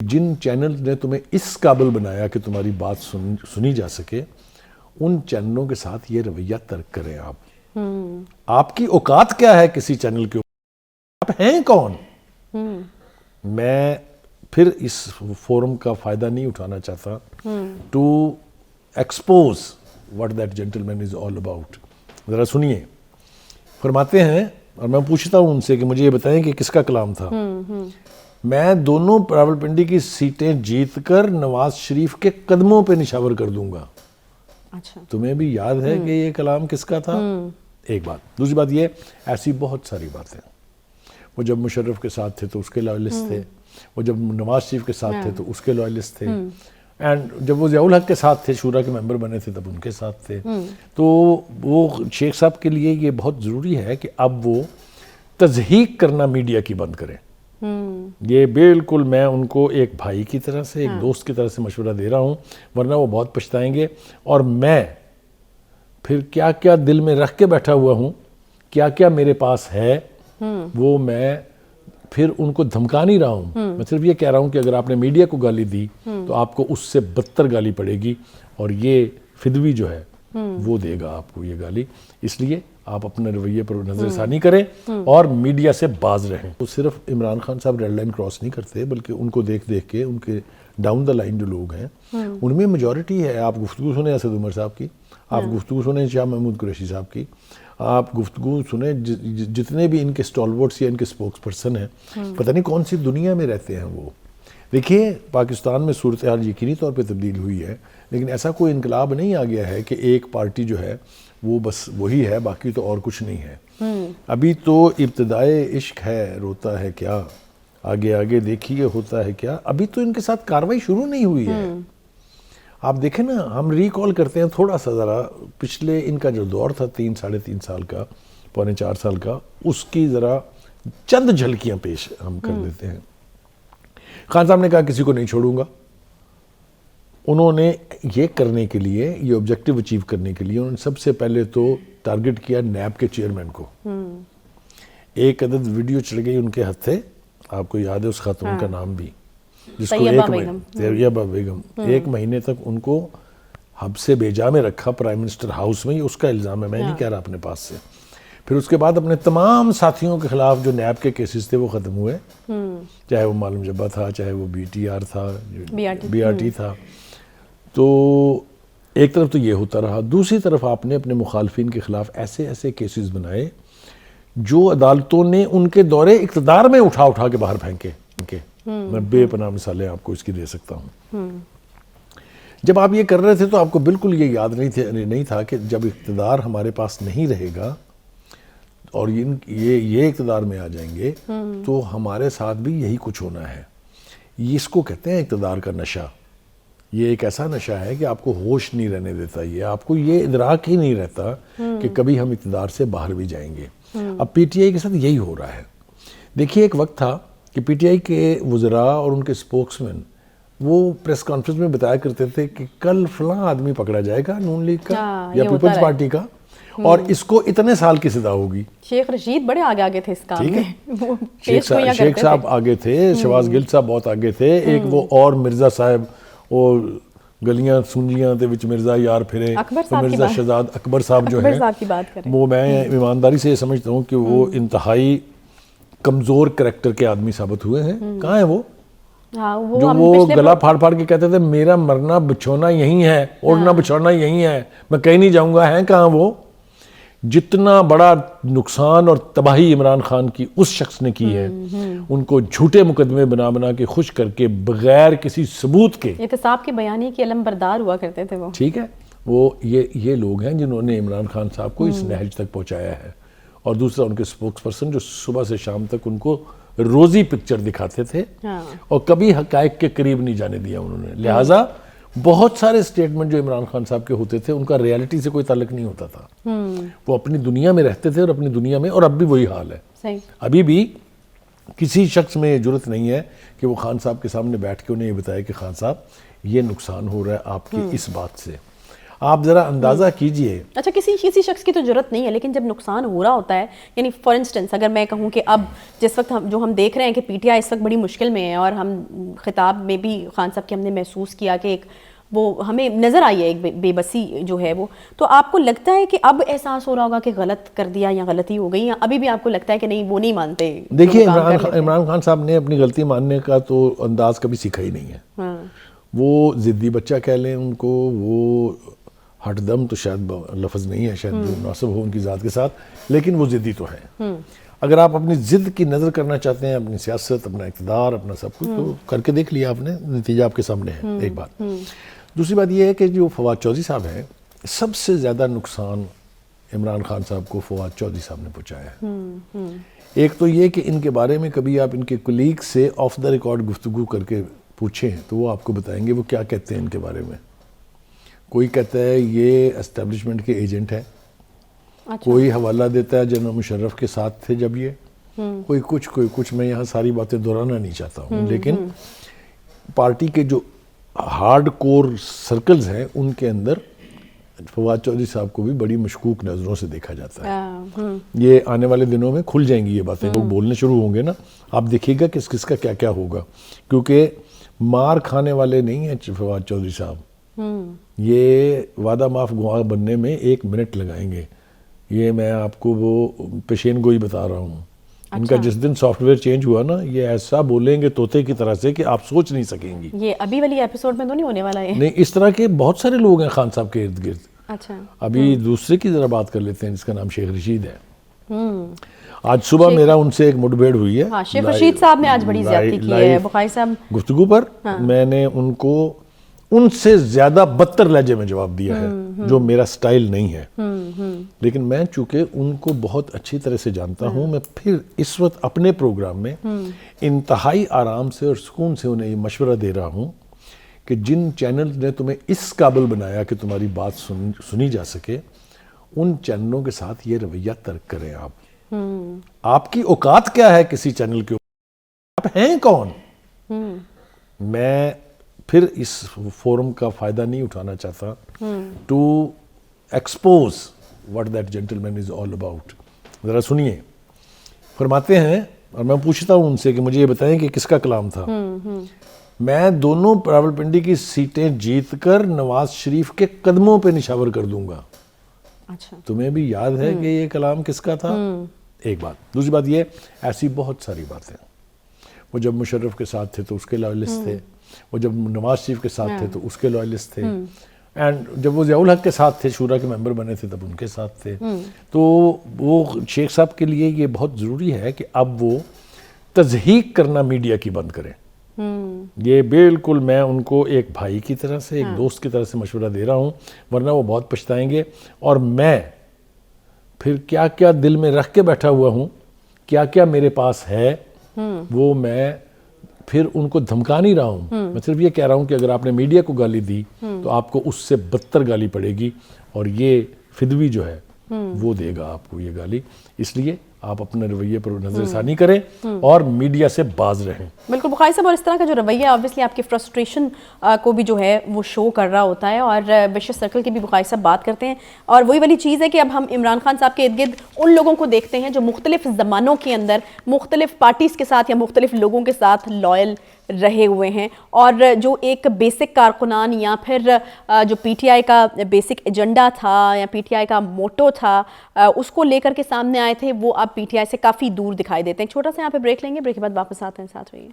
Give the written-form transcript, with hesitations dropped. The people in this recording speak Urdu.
جن چینل نے تمہیں اس قابل بنایا کہ تمہاری بات سنی جا سکے، ان چینلوں کے ساتھ یہ رویہ ترک کریں. آپ کی اوقات کیا ہے کسی چینل کے اوپر؟ آپ ہیں کون؟ میں پھر اس فورم کا فائدہ نہیں اٹھانا چاہتا to expose what that gentleman is all about. ذرا سنیے، فرماتے ہیں، اور میں پوچھتا ہوں ان سے کہ مجھے یہ بتائیں کہ کس کا کلام تھا. میں دونوں راولپنڈی کی سیٹیں جیت کر نواز شریف کے قدموں پہ نشاور کر دوں گا. اچھا، تمہیں بھی یاد ہے کہ یہ کلام کس کا تھا؟ ایک بات. دوسری بات یہ، ایسی بہت ساری باتیں. وہ جب مشرف کے ساتھ تھے تو اس کے لائلسٹ تھے، وہ جب نواز شریف کے ساتھ تھے تو اس کے لائلسٹ تھے، اینڈ جب وہ ضیاء الحق کے ساتھ تھے، شورا کے ممبر بنے تھے، تب ان کے ساتھ تھے. تو وہ شیخ صاحب کے لیے یہ بہت ضروری ہے کہ اب وہ تضحیق کرنا میڈیا کی بند کریں. یہ بالکل میں ان کو ایک بھائی کی طرح سے، ایک دوست کی طرح سے مشورہ دے رہا ہوں، ورنہ وہ بہت پچھتائیں گے. اور میں پھر کیا کیا دل میں رکھ کے بیٹھا ہوا ہوں، کیا کیا میرے پاس ہے، وہ میں پھر ان کو دھمکا نہیں رہا ہوں. میں صرف یہ کہہ رہا ہوں کہ اگر آپ نے میڈیا کو گالی دی تو آپ کو اس سے بدتر گالی پڑے گی، اور یہ فدوی جو ہے وہ دے گا آپ کو یہ گالی. اس لیے آپ اپنے رویے پر نظر ثانی کریں اور میڈیا سے باز رہیں. وہ صرف عمران خان صاحب ریڈ لائن کراس نہیں کرتے، بلکہ ان کو دیکھ دیکھ کے ان کے ڈاؤن دا لائن جو لوگ ہیں ان میں میجورٹی ہے. آپ گفتگو سنیں اسد عمر صاحب کی، آپ گفتگو سنیں شاہ محمود قریشی صاحب کی، آپ گفتگو سنیں جتنے بھی ان کے اسٹالورٹس یا ان کے اسپوکس پرسن ہیں، پتہ نہیں کون سی دنیا میں رہتے ہیں وہ. دیکھیے، پاکستان میں صورتحال یقینی طور پہ تبدیل ہوئی ہے، لیکن ایسا کوئی انقلاب نہیں آ گیا ہے کہ ایک پارٹی جو ہے وہ بس وہی ہے، باقی تو اور کچھ نہیں ہے. ابھی تو ابتدائے عشق ہے، روتا ہے کیا، آگے آگے دیکھیے ہوتا ہے کیا. ابھی تو ان کے ساتھ کاروائی شروع نہیں ہوئی ہے. آپ دیکھیں نا، ہم ریکال کرتے ہیں تھوڑا سا ذرا پچھلے ان کا جو دور تھا 3-3.5 سال کا، 3.25 سال کا، اس کی ذرا چند جھلکیاں پیش ہم کر دیتے ہیں. خان صاحب نے کہا کسی کو نہیں چھوڑوں گا. انہوں نے یہ کرنے کے لیے، یہ آبجیکٹیو اچیو کرنے کے لیے، انہوں نے سب سے پہلے تو ٹارگٹ کیا نیب کے چیئرمین کو. ایک عدد ویڈیو چڑھ گئی ان کے ہتھے، آپ کو یاد ہے اس خاتون کا نام بھی، جس کو طیبہ بیگم، 1 مہینے تک ان کو حب سے بیجا میں رکھا پرائم منسٹر ہاؤس میں. یہ اس کا الزام ہے، میں نہیں کہہ رہا اپنے پاس سے. پھر اس کے بعد اپنے تمام ساتھیوں کے خلاف جو نیب کے کیسز تھے وہ ختم ہوئے، چاہے وہ معلوم جبہ تھا، چاہے وہ بی ٹی آر تھا، بی آر ٹی تھا. تو ایک طرف تو یہ ہوتا رہا. دوسری طرف آپ نے اپنے مخالفین کے خلاف ایسے ایسے کیسز بنائے جو عدالتوں نے ان کے دورے اقتدار میں اٹھا اٹھا کے باہر پھینکے. میں بے پناہ مثالیں آپ کو اس کی دے سکتا ہوں. جب آپ یہ کر رہے تھے تو آپ کو بالکل یہ یاد نہیں تھا کہ جب اقتدار ہمارے پاس نہیں رہے گا اور یہ اقتدار میں آ جائیں گے تو ہمارے ساتھ بھی یہی کچھ ہونا ہے. اس کو کہتے ہیں اقتدار کا نشہ. یہ ایک ایسا نشہ ہے کہ آپ کو ہوش نہیں رہنے دیتا. یہ آپ کو یہ ادراک ہی نہیں رہتا کہ کبھی ہم اقتدار سے باہر بھی جائیں گے. اب پی ٹی آئی کے ساتھ یہی ہو رہا ہے. دیکھیے، ایک وقت تھا کہ پی ٹی آئی کے وزراء اور ان کے اسپوکس مین وہ پریس کانفرنس میں بتایا کرتے تھے کہ کل فلاں آدمی پکڑا جائے گا نون لیگ کا یا پیپلز پارٹی کا، اور اس کو اتنے سال کی سزا ہوگی. شیخ رشید بڑے آگے تھے اس کام میں. شیخ صاحب آگے تھے، شہباز گل صاحب بہت آگے تھے. ایک وہ اور مرزا صاحب، وہ گلیاں سونجیاں دے وچ مرزا یار پھرے، مرزا شہزاد اکبر صاحب جو ہیں، وہ میں ایمانداری سے سمجھتا ہوں کہ وہ انتہائی کمزور کریکٹر کے آدمی ثابت ہوئے ہیں. کہاں ہیں وہ جو وہ گلا پھاڑ پھاڑ کے کہتے تھے میرا مرنا بچھونا یہی ہے، اڑنا بچھونا یہی ہے، میں کہیں نہیں جاؤں گا. ہیں کہاں وہ؟ جتنا بڑا نقصان اور تباہی عمران خان کی اس شخص نے کی ہے، ان کو جھوٹے مقدمے بنا بنا کے خوش کر کے بغیر کسی ثبوت کے، احتساب کی بیانی کے علم بردار ہوا کرتے تھے وہ. ٹھیک ہے، وہ یہ لوگ ہیں جنہوں نے عمران خان صاحب کو اس نہج تک پہنچایا ہے. اور دوسرا ان کے اسپوکس پرسن جو صبح سے شام تک ان کو روزی پکچر دکھاتے تھے اور کبھی حقائق کے قریب نہیں جانے دیا انہوں نے. لہٰذا بہت سارے سٹیٹمنٹ جو عمران خان صاحب کے ہوتے تھے ان کا ریالٹی سے کوئی تعلق نہیں ہوتا تھا. وہ اپنی دنیا میں رہتے تھے اور اپنی دنیا میں، اور اب بھی وہی حال ہے. ابھی بھی کسی شخص میں یہ جرت نہیں ہے کہ وہ خان صاحب کے سامنے بیٹھ کے انہیں یہ بتائے کہ خان صاحب یہ نقصان ہو رہا ہے آپ کی اس بات سے. آپ ذرا اندازہ کیجئے. اچھا کسی شخص کی تو ضرورت نہیں ہے، لیکن جب نقصان ہو رہا ہوتا ہے، یعنی فار انسٹنس اگر میں کہوں کہ اب جس وقت ہم دیکھ رہے ہیں کہ پی ٹی آئی اس وقت بڑی مشکل میں ہے، اور ہم خطاب میں بھی خان صاحب کے ہم نے محسوس کیا کہ ایک وہ ہمیں نظر آئی ہے ایک بے بسی جو ہے وہ، تو آپ کو لگتا ہے کہ اب احساس ہو رہا ہوگا کہ غلط کر دیا یا غلطی ہو گئی، یا ابھی بھی آپ کو لگتا ہے کہ نہیں وہ نہیں مانتے؟ دیکھیے عمران خان صاحب نے اپنی غلطی ماننے کا تو انداز کبھی سیکھا ہی نہیں ہے. وہ ضدی بچہ کہہ لیں ان کو، وہ ہٹ دم تو شاید لفظ نہیں ہے، شاید مناسب ہو ان کی ذات کے ساتھ، لیکن وہ ضدی تو ہے. اگر آپ اپنی ضد کی نظر کرنا چاہتے ہیں، اپنی سیاست، اپنا اقتدار، اپنا سب کچھ، تو کر کے دیکھ لیا آپ نے، نتیجہ آپ کے سامنے ہے. ایک بات. دوسری بات یہ ہے کہ جو فواد چودھری صاحب ہیں، سب سے زیادہ نقصان عمران خان صاحب کو فواد چودھری صاحب نے پہنچایا ہے. ایک تو یہ کہ ان کے بارے میں کبھی آپ ان کے کولیگ سے آف دا ریکارڈ گفتگو کر کے پوچھیں تو وہ آپ کو بتائیں گے وہ کیا کہتے ہیں ان کے بارے میں. کوئی کہتا ہے یہ اسٹیبلشمنٹ کے ایجنٹ ہے، کوئی حوالہ دیتا ہے جنرل مشرف کے ساتھ تھے جب یہ، کوئی کچھ. میں یہاں ساری باتیں دہرانا نہیں چاہتا ہوں، لیکن پارٹی کے جو ہارڈ کور سرکلز ہیں ان کے اندر فواد چودھری صاحب کو بھی بڑی مشکوک نظروں سے دیکھا جاتا ہے. یہ آنے والے دنوں میں کھل جائیں گی یہ باتیں، لوگ بولنے شروع ہوں گے نا، آپ دیکھیے گا کس کس کا کیا کیا ہوگا، کیونکہ مار کھانے والے نہیں ہیں فواد چودھری صاحب. یہ وعدہ معاف گواہ بننے میں 1 منٹ لگائیں گے. یہ میں آپ کو وہ پیشین گوئی بتا رہا ہوں. ان کا جس دن سافٹ ویئر چینج ہوا نا، یہ ایسا بولیں گے طوطے کی طرح سے کہ آپ سوچ نہیں سکیں گی. یہ ابھی والی ایپیسوڈ میں تو نہیں ہونے والا ہے؟ نہیں، اس طرح کے بہت سارے لوگ ہیں خان صاحب کے ارد گرد. اچھا، ابھی دوسرے کی ذرا بات کر لیتے ہیں جس کا نام شیخ رشید ہے. آج صبح میرا ان سے ایک مٹ بھیڑ ہوئی ہے. شیخ رشید صاحب نے آج بڑی زیادتی کی ہے بخاری صاحب گفتگو پر. میں نے ان کو ان سے زیادہ بدتر لہجے میں جواب دیا ہے، جو میرا سٹائل نہیں ہے. لیکن میں چونکہ ان کو بہت اچھی طرح سے جانتا ہوں، میں پھر اس وقت اپنے پروگرام میں انتہائی آرام سے اور سکون سے انہیں یہ مشورہ دے رہا ہوں کہ جن چینل نے تمہیں اس قابل بنایا کہ تمہاری بات سنی جا سکے، ان چینلوں کے ساتھ یہ رویہ ترک کریں. آپ کی اوقات کیا ہے کسی چینل کے اوپر؟ آپ ہیں کون؟ میں پھر اس فورم کا فائدہ نہیں اٹھانا چاہتا to expose what that gentleman is all about. ذرا سنیے. فرماتے ہیں، اور میں پوچھتا ہوں ان سے کہ مجھے یہ بتائیں کہ کس کا کلام تھا. میں دونوں راولپنڈی کی سیٹیں جیت کر نواز شریف کے قدموں پہ نشاور کر دوں گا. اچھا، تمہیں بھی یاد ہے کہ یہ کلام کس کا تھا؟ ایک بات. دوسری بات یہ، ایسی بہت ساری باتیں. وہ جب مشرف کے ساتھ تھے تو اس کے لائلسٹ تھے، وہ جب نواز شریف کے ساتھ تھے تو اس کے لائلسٹ تھے، اینڈ جب وہ ضیاء الحق کے ساتھ تھے، شورا کے ممبر بنے تھے، تب ان کے ساتھ تھے. تو وہ شیخ صاحب کے لیے یہ بہت ضروری ہے کہ اب وہ تضحیق کرنا میڈیا کی بند کریں. یہ بالکل میں ان کو ایک بھائی کی طرح سے، ایک دوست کی طرح سے مشورہ دے رہا ہوں، ورنہ وہ بہت پچھتائیں گے. اور میں پھر کیا کیا دل میں رکھ کے بیٹھا ہوا ہوں، کیا کیا میرے پاس ہے، وہ میں پھر ان کو دھمکا نہیں رہا ہوں. میں صرف یہ کہہ رہا ہوں کہ اگر آپ نے میڈیا کو گالی دی تو آپ کو اس سے بدتر گالی پڑے گی، اور یہ فدوی جو ہے وہ دے گا آپ کو یہ گالی. اس لیے آپ اپنے رویے پر نظر ثانی کریں اور میڈیا سے باز رہیں. بالکل بخاری صاحب، اور اس طرح کا جو رویہ آبویسلی آپ کی فرسٹریشن کو بھی جو ہے وہ شو کر رہا ہوتا ہے. اور ویشیس سرکل کی بھی بخاری صاحب بات کرتے ہیں، اور وہی والی چیز ہے کہ اب ہم عمران خان صاحب کے ارد گرد ان لوگوں کو دیکھتے ہیں جو مختلف زمانوں کے اندر مختلف پارٹیز کے ساتھ یا مختلف لوگوں کے ساتھ لائل رہے ہوئے ہیں، اور جو ایک بیسک کارکنان یا پھر جو پی ٹی آئی کا بیسک ایجنڈا تھا یا پی ٹی آئی کا موٹو تھا، اس کو لے کر کے سامنے آئے تھے، وہ اب پی ٹی آئی سے کافی دور دکھائی دیتے ہیں. ایک چھوٹا سا یہاں پہ بریک لیں گے، بریک کے بعد واپس آتے ہیں. ساتھ رہیے.